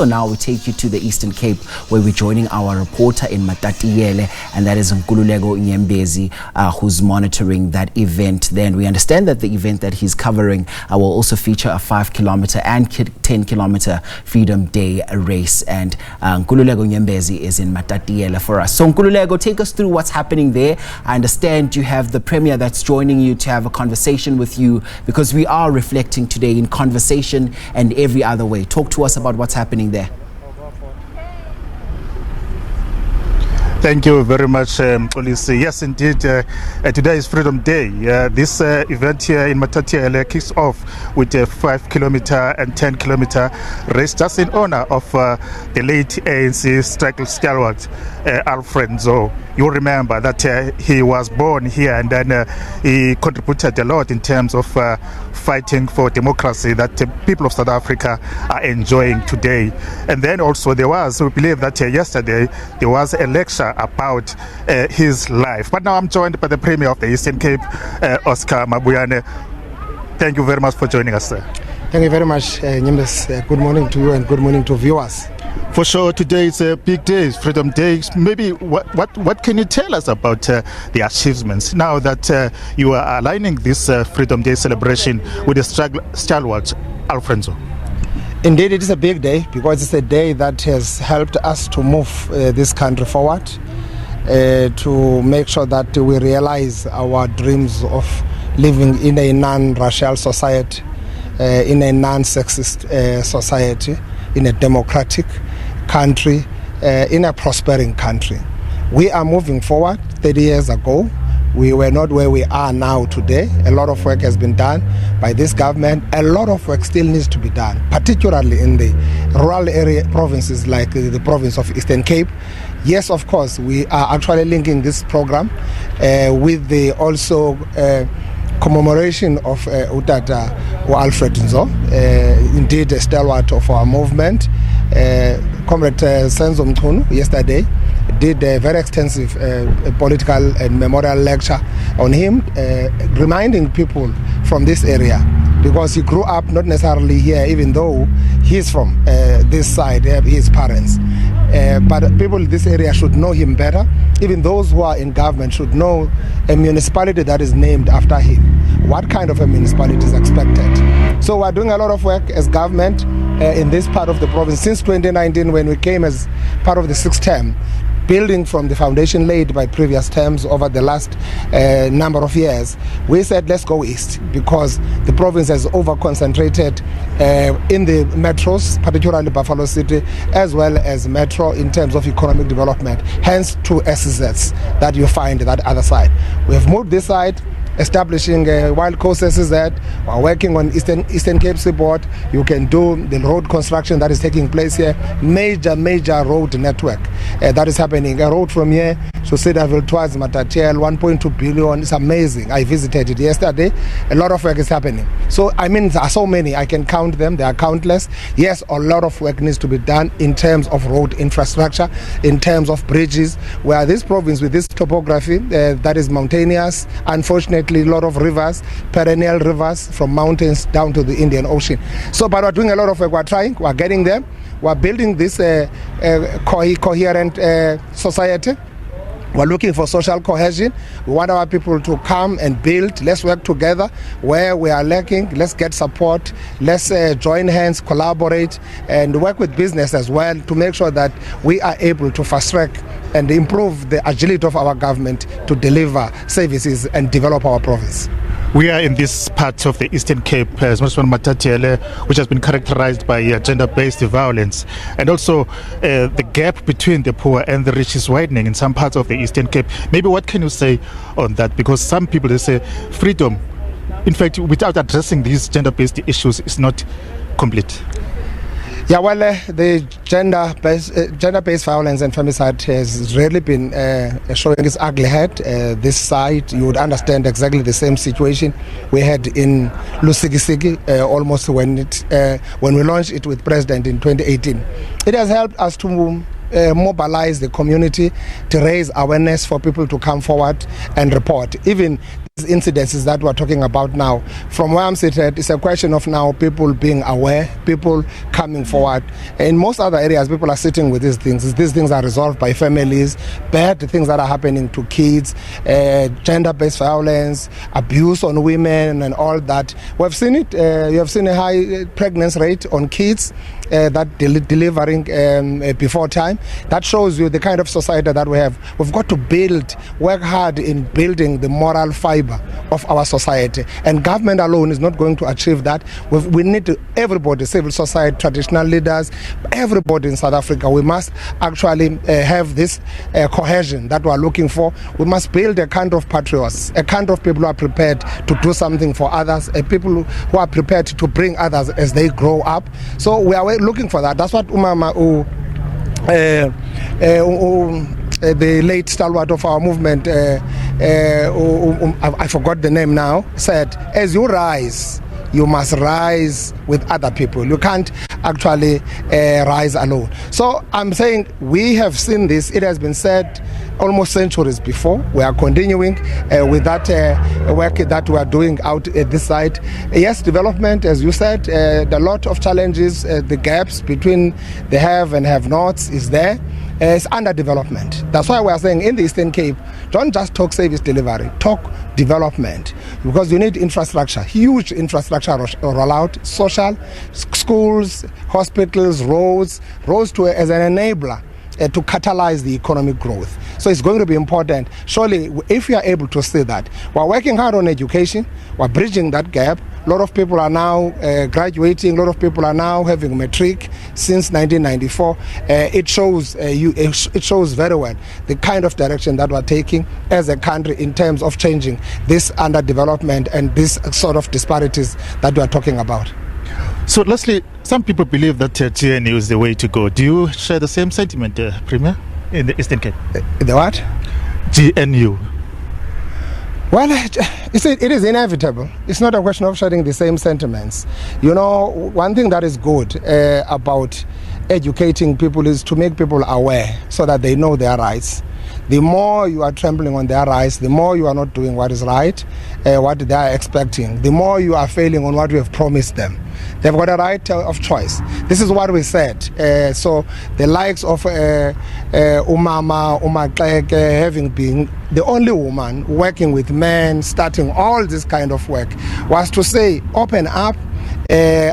So now we take you to the Eastern Cape, where we're joining our reporter in Matatiele, and that is Nkululeko Nyembezi, who's monitoring that event. Then we understand that the event that he's covering will also feature a 5-kilometer and 10-kilometer Freedom Day race. And Nkululeko Nyembezi is in Matatiele for us. So Nkululeko, take us through what's happening there. I understand you have the Premier that's joining you to have a conversation with you, because we are reflecting today in conversation and every other way. Talk to us about what's happening there. Thank you very much, Polisi. Yes, indeed, today is Freedom Day. This event here in Matatiele kicks off with a 5-kilometer and 10-kilometer race, just in honor of the late ANC struggle stalwart, Alfred Nzo. You remember that he was born here, and then he contributed a lot in terms of fighting for democracy that the people of South Africa are enjoying today. And then also we believe that yesterday there was a lecture about his life. But now I'm joined by the Premier of the Eastern Cape, Oscar Mabuyane. Thank you very much for joining us, sir. Thank you very much, Nyembezi. Good morning to you and good morning to viewers. For sure, today is a big day, Freedom Day. Maybe what can you tell us about the achievements now that you are aligning this Freedom Day celebration with the stalwart Alfred Nzo? Indeed, it is a big day because it's a day that has helped us to move this country forward, to make sure that we realize our dreams of living in a non-racial society, in a non-sexist society, in a democratic country, in a prospering country. We are moving forward. 30 years ago, we were not where we are now today. A lot of work has been done by this government. A lot of work still needs to be done, particularly in the rural area provinces like the province of Eastern Cape. Yes, of course, we are actually linking this program with the also commemoration of Utata Alfred Nzo, indeed a stalwart of our movement. Comrade Nzo yesterday did a very extensive political and memorial lecture on him, reminding people from this area, because he grew up not necessarily here, even though he's from this side, his parents. But people in this area should know him better. Even those who are in government should know a municipality that is named after him. What kind of a municipality is expected? So we're doing a lot of work as government in this part of the province since 2019, when we came as part of the 6th term, building from the foundation laid by previous terms over the last number of years. We said let's go east, because the province has over-concentrated in the metros, particularly Buffalo City, as well as metro in terms of economic development, hence 2 SZs that you find that other side. We have moved this side, establishing Wild Coast SZ. We're working on Eastern Cape Seaport. You can do the road construction that is taking place here. Major road network that is happening. A road from here to Cedarville towards Matatiele, 1.2 billion. It's amazing. I visited it yesterday. A lot of work is happening. So I mean, there are so many. I can count them. They are countless. Yes, a lot of work needs to be done in terms of road infrastructure, in terms of bridges, where this province with this topography that is mountainous, unfortunately a lot of rivers, perennial rivers from mountains down to the Indian Ocean. So, but we're doing a lot of work. We're trying, we're getting there. We're building this coherent society. We're looking for social cohesion. We want our people to come and build. Let's work together. Where we are lacking, let's get support. Let's join hands, collaborate, and work with business as well to make sure that we are able to fast track and improve the agility of our government to deliver services and develop our province. We are in this part of the Eastern Cape, as much as Matatiele, which has been characterized by gender-based violence, and also the gap between the poor and the rich is widening in some parts of the Eastern Cape. Maybe what can you say on that? Because some people, they say freedom, in fact, without addressing these gender-based issues, is not complete. Yeah, well, the gender-based violence and femicide has really been showing its ugly head. This side, you would understand exactly the same situation we had in Lusikisiki, almost when we launched it with President in 2018. It has helped us to mobilize the community, to raise awareness for people to come forward and report. Even incidences that we're talking about now. From where I'm sitting, it's a question of now people being aware, people coming forward. In most other areas, people are sitting with these things. These things are resolved by families, bad things that are happening to kids, gender-based violence, abuse on women and all that. We've seen it. You have seen a high pregnancy rate on kids that delivering before time. That shows you the kind of society that we have. We've got to work hard in building the moral fiber of our society, and government alone is not going to achieve that. We need everybody, civil society, traditional leaders, everybody in South Africa. We must actually have this cohesion that we are looking for. We must build a kind of patriots, a kind of people who are prepared to do something for others, people who are prepared to bring others as they grow up. So we are looking for that. That's what the late stalwart of our movement, I forgot the name now, said, as you rise, you must rise with other people. You can't actually rise alone. So I'm saying we have seen this. It has been said almost centuries before. We are continuing with that work that we are doing out at this side. Yes, development, as you said, a lot of challenges, the gaps between the have and have-nots is there. It's underdevelopment. That's why we are saying in the Eastern Cape, don't just talk service delivery, talk development, because you need infrastructure, huge infrastructure rollout, social, schools, hospitals, roads as an enabler to catalyze the economic growth. So it's going to be important. Surely, if we are able to see that, we're working hard on education, we're bridging that gap. A lot of people are now graduating, a lot of people are now having matric since 1994. It shows very well the kind of direction that we're taking as a country in terms of changing this underdevelopment and this sort of disparities that we are talking about. So, Leslie, some people believe that GNU is the way to go. Do you share the same sentiment, Premier, in the Eastern Cape? The what? GNU. Well, it is inevitable. It's not a question of sharing the same sentiments. You know, one thing that is good about educating people is to make people aware so that they know their rights. The more you are trampling on their rights, the more you are not doing what is right, what they are expecting, the more you are failing on what you have promised them. They've got a right of choice. This is what we said. So the likes of Umama Umakleke having been the only woman working with men, starting all this kind of work, was to say, open up,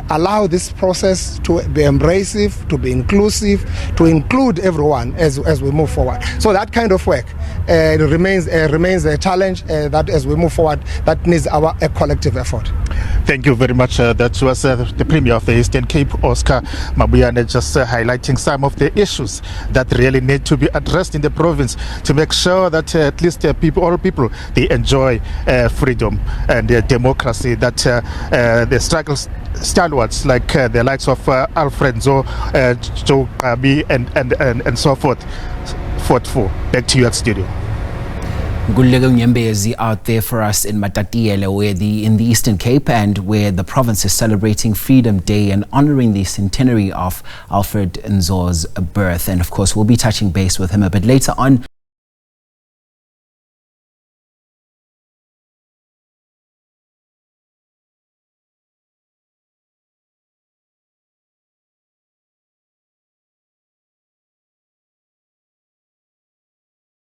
allow this process to be embracive, to be inclusive, to include everyone as we move forward. So that kind of work remains a challenge that as we move forward, that needs a collective effort. Thank you very much. That was the Premier of the Eastern Cape, Oscar Mabuyane, just highlighting some of the issues that really need to be addressed in the province to make sure that at least all people, they enjoy freedom and democracy, that the struggles stalwarts like the likes of Alfred Nzo, Joe Kabi, and so forth fought for. Back to you at studio. Nkululeko Nyembezi out there for us in Matatiele, in the Eastern Cape, and where the province is celebrating Freedom Day and honoring the centenary of Alfred Nzo's birth. And of course, we'll be touching base with him a bit later on.